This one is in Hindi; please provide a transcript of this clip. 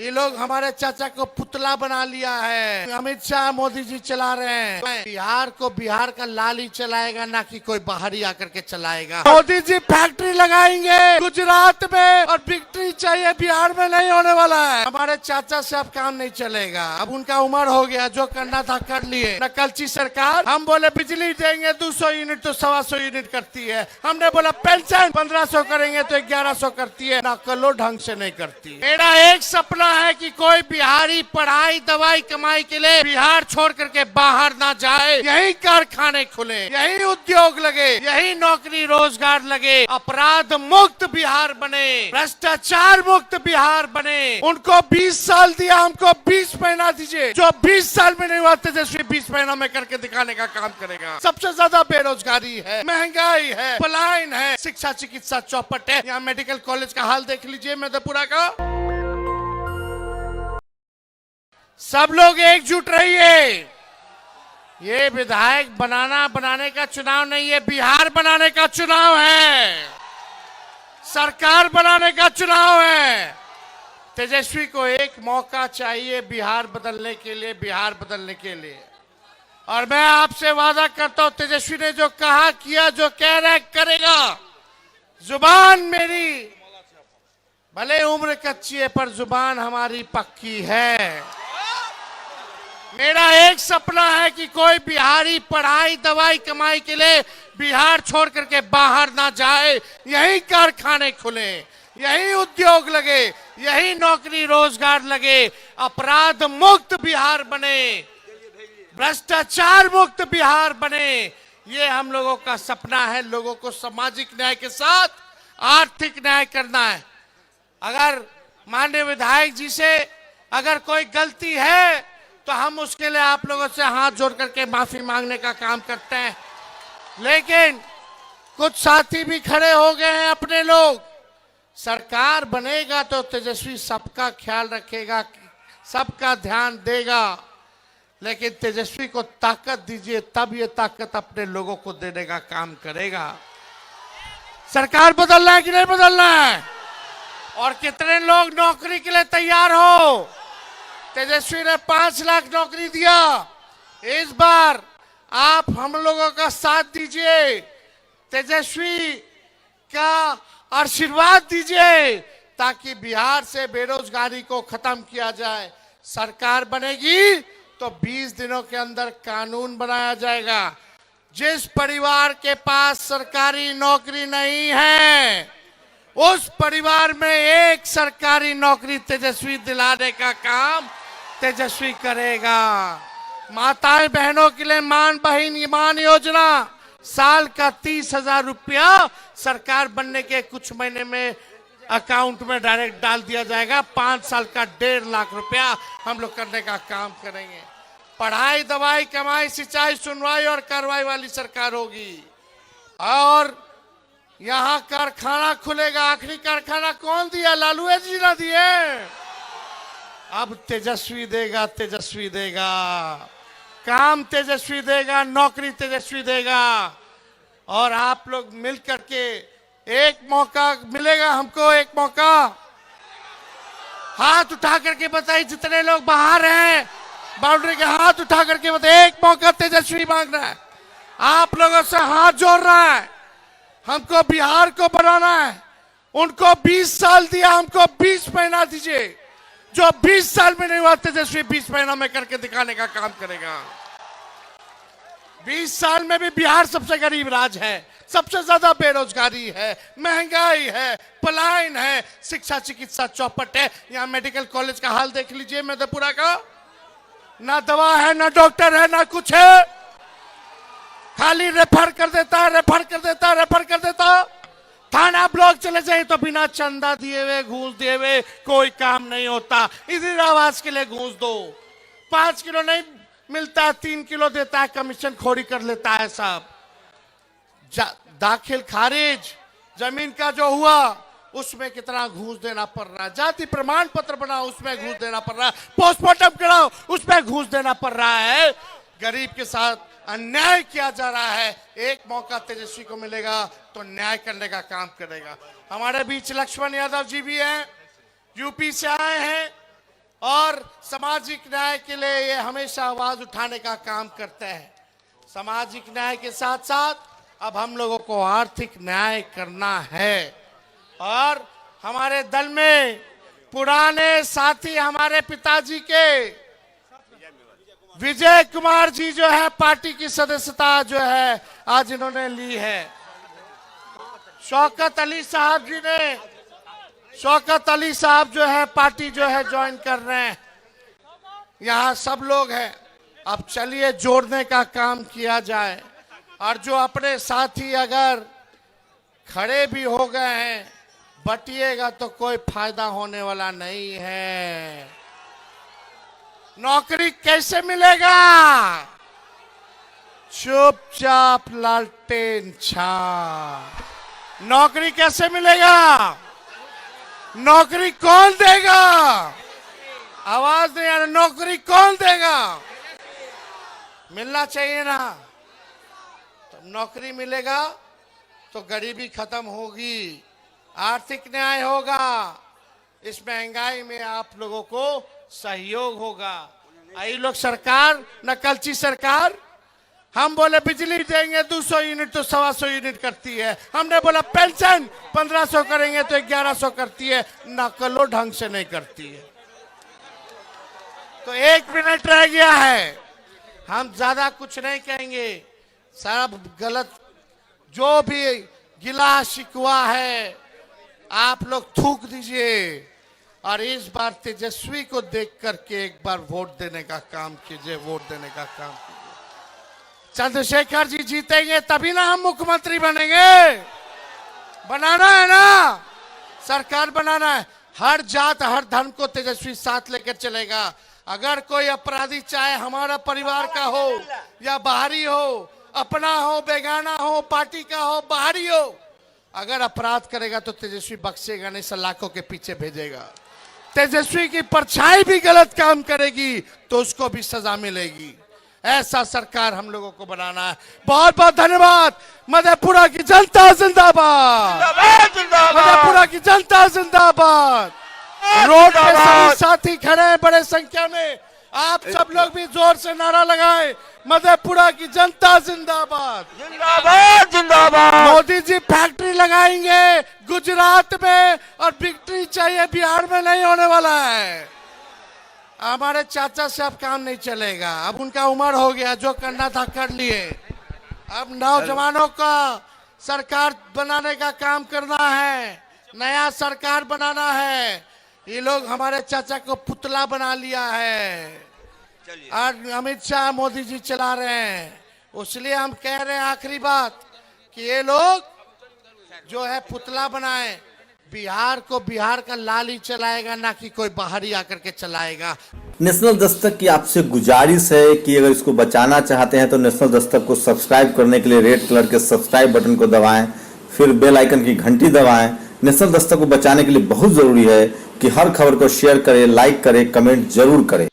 ये लोग हमारे चाचा को पुतला बना लिया है। अमित शाह मोदी जी चला रहे हैं। बिहार को बिहार का लाल ही चलाएगा, ना कि कोई बाहरी आकर के चलाएगा। मोदी जी फैक्ट्री लगाएंगे गुजरात में और विक्ट्री चाहिए, बिहार में नहीं होने वाला है। हमारे चाचा से अब काम नहीं चलेगा, अब उनका उम्र हो गया, जो करना था कर लिए। नकलची सरकार, हम बोले बिजली देंगे 200 यूनिट तो 125 यूनिट करती है। हमने बोला पेंशन 1500 करेंगे तो 1100 करती है। नकलो ढंग से नहीं करती। मेरा एक सपना है कि कोई बिहारी पढ़ाई दवाई कमाई के लिए बिहार छोड़ करके बाहर ना जाए। यही कारखाने खुले, यही उद्योग लगे, यही नौकरी रोजगार लगे, अपराध मुक्त बिहार बने, भ्रष्टाचार मुक्त बिहार बने। उनको 20 साल दिया, हमको 20 महीना दीजिए। जो 20 साल में नहीं हुआ तेजस्वी 20 महीनों में करके दिखाने का काम करेगा। सबसे ज्यादा बेरोजगारी है, महंगाई है, पलायन है, शिक्षा चिकित्सा चौपट है। यहाँ मेडिकल कॉलेज का हाल देख लीजिए मधेपुरा का। सब लोग एकजुट रहिए। ये विधायक बनाने का चुनाव नहीं है, बिहार बनाने का चुनाव है, सरकार बनाने का चुनाव है। तेजस्वी को एक मौका चाहिए बिहार बदलने के लिए, बिहार बदलने के लिए। और मैं आपसे वादा करता हूं, तेजस्वी ने जो कहा किया, जो कह रहा है करेगा। जुबान मेरी भले उम्र कच्ची है पर जुबान हमारी पक्की है। मेरा एक सपना है कि कोई बिहारी पढ़ाई दवाई कमाई के लिए बिहार छोड़ करके बाहर ना जाए। यही कारखाने खुले, यही उद्योग लगे, यही नौकरी रोजगार लगे, अपराध मुक्त बिहार बने, भ्रष्टाचार मुक्त बिहार बने। ये हम लोगों का सपना है। लोगों को सामाजिक न्याय के साथ आर्थिक न्याय करना है। अगर माननीय विधायक जी से अगर कोई गलती है तो हम उसके लिए आप लोगों से हाथ जोड़ करके माफी मांगने का काम करते हैं। लेकिन कुछ साथी भी खड़े हो गए हैं अपने लोग। सरकार बनेगा तो तेजस्वी सबका ख्याल रखेगा, सबका ध्यान देगा। लेकिन तेजस्वी को ताकत दीजिए, तब ये ताकत अपने लोगों को देने का काम करेगा। सरकार बदलना है कि नहीं बदलना है? और कितने लोग नौकरी के लिए तैयार हो? तेजस्वी ने 5 लाख नौकरी दिया। इस बार आप हम लोगों का साथ दीजिए, तेजस्वी का आशीर्वाद दीजिए, ताकि बिहार से बेरोजगारी को खत्म किया जाए। सरकार बनेगी तो 20 दिनों के अंदर कानून बनाया जाएगा। जिस परिवार के पास सरकारी नौकरी नहीं है, उस परिवार में एक सरकारी नौकरी तेजस्वी दिलाने का काम तेजस्वी करेगा। माताएं बहनों के लिए मान योजना, साल का 30,000 रुपया सरकार बनने के कुछ महीने में अकाउंट में डायरेक्ट डाल दिया जाएगा। 5 साल का 1.5 लाख रुपया हम लोग करने का काम करेंगे। पढ़ाई दवाई कमाई सिंचाई सुनवाई और कार्रवाई वाली सरकार होगी। और यहाँ कारखाना खुलेगा। आखिरी कारखाना कौन दिया? लालू जी ना दिए। अब तेजस्वी देगा, तेजस्वी देगा, काम तेजस्वी देगा, नौकरी तेजस्वी देगा। और आप लोग मिल करके एक मौका मिलेगा हमको, एक मौका। हाथ उठा करके बताइए, जितने लोग बाहर हैं बाउंड्री के, हाथ उठा करके बताइए, एक मौका तेजस्वी मांग रहा है, आप लोगों से हाथ जोड़ रहा है। हमको बिहार को बनाना है। उनको 20 साल दिया, हमको 20 महीना दीजिए। जो 20 साल में नहीं हुआ तेजस्वी 20 महीनों में करके दिखाने का काम करेगा। 20 साल में भी बिहार सबसे गरीब राज्य है, सबसे ज्यादा बेरोजगारी है, महंगाई है, पलायन है, शिक्षा चिकित्सा चौपट है। यहाँ मेडिकल कॉलेज का हाल देख लीजिए मधेपुरा का। ना दवा है, ना डॉक्टर है, ना कुछ है। खाली रेफर कर देता है, रेफर कर देता है, रेफर कर देता। थाना ब्लॉक चले जाए तो बिना चंदा दिए हुए, घूस दिए हुए कोई काम नहीं होता। इंदिरावास के लिए घूस दो, 5 किलो नहीं मिलता है, 3 किलो देता है, कमीशन खोरी कर लेता है साहब। दाखिल खारिज जमीन का जो हुआ उसमें कितना घूस देना पड़ रहा है। जाति प्रमाण पत्र बनाओ उसमें घूस देना पड़ रहा है। पोस्टमार्टम कराओ उसमें घूस देना पड़ रहा है। गरीब के साथ अन्याय किया जा रहा है। एक मौका तेजस्वी को मिलेगा तो न्याय करने का काम करेगा। हमारे बीच लक्ष्मण यादव जी भी हैं, यूपी से आए हैं। और सामाजिक न्याय के लिए ये हमेशा आवाज उठाने का काम करते हैं। सामाजिक न्याय के साथ साथ अब हम लोगों को आर्थिक न्याय करना है। और हमारे दल में पुराने साथी हमारे पिताजी के विजय कुमार जी जो है पार्टी की सदस्यता जो है आज इन्होंने ली है। शौकत अली साहब जी ने शौकत अली साहब जो है पार्टी जो है ज्वाइन कर रहे हैं। यहाँ सब लोग हैं। अब चलिए जोड़ने का काम किया जाए। और जो अपने साथी अगर खड़े भी हो गए हैं बटिएगा तो कोई फायदा होने वाला नहीं है। नौकरी कैसे मिलेगा? चुपचाप लालटेन छाप। नौकरी कैसे मिलेगा? नौकरी कौन देगा? आवाज नहीं आ रही। नौकरी कौन देगा? मिलना चाहिए ना। तो नौकरी मिलेगा तो गरीबी खत्म होगी, आर्थिक न्याय होगा, इस महंगाई में आप लोगों को सहयोग होगा। आई लोग सरकार नकलची सरकार, हम बोले बिजली देंगे 200 यूनिट तो 125 यूनिट करती है। हमने बोला पेंशन 1500 करेंगे तो 1100 करती है। नकलो ढंग से नहीं करती है। तो 1 मिनट रह गया है, हम ज्यादा कुछ नहीं कहेंगे। सब गलत जो भी गिला शिकवा है आप लोग थूक दीजिए और इस बार तेजस्वी को देख करके एक बार वोट देने का काम कीजिए। वोट देने का काम कीजिए। चंद्रशेखर जी जीतेंगे तभी ना हम मुख्यमंत्री बनेंगे। बनाना है ना, सरकार बनाना है। हर जात हर धर्म को तेजस्वी साथ लेकर चलेगा। अगर कोई अपराधी चाहे हमारा परिवार का हो या बाहरी हो, अपना हो बेगाना हो, पार्टी का हो बाहरी हो, अगर अपराध करेगा तो तेजस्वी बख्शेगा नहीं, सलाखों के पीछे भेजेगा। तेजस्वी की परछाई भी गलत काम करेगी तो उसको भी सजा मिलेगी। ऐसा सरकार हम लोगों को बनाना है। बहुत बहुत धन्यवाद। मधेपुरा की जनता जिंदाबाद, मधेपुरा की जनता जिंदाबाद। रोड पे सभी साथी खड़े हैं बड़े संख्या में। आप सब लोग भी जोर से नारा लगाएं, मधेपुरा की जनता जिंदाबाद, जिंदाबाद जिंदाबाद। मोदी जी फैक्ट्री लगाएंगे गुजरात में और विक्ट्री चाहिए बिहार में नहीं होने वाला है। हमारे चाचा से अब काम नहीं चलेगा। अब उनका उम्र हो गया, जो करना था कर लिए। अब नौजवानों का सरकार बनाने का काम करना है, नया सरकार बनाना है। ये लोग हमारे चाचा को पुतला बना लिया है और अमित शाह मोदी जी चला रहे हैं। इसलिए हम कह रहे हैं आखिरी बात कि ये लोग जो है पुतला बनाए। बिहार को बिहार का लाल ही चलाएगा, ना कि कोई बाहरी आकर के चलाएगा। नेशनल दस्तक की आपसे गुजारिश है कि अगर इसको बचाना चाहते हैं तो नेशनल दस्तक को सब्सक्राइब करने के लिए रेड कलर के सब्सक्राइब बटन को दबाएं, फिर बेल आइकन की घंटी दबाएं। नेशनल दस्तक को बचाने के लिए बहुत जरूरी है कि हर खबर को शेयर करें, लाइक करें, कमेंट जरूर करें।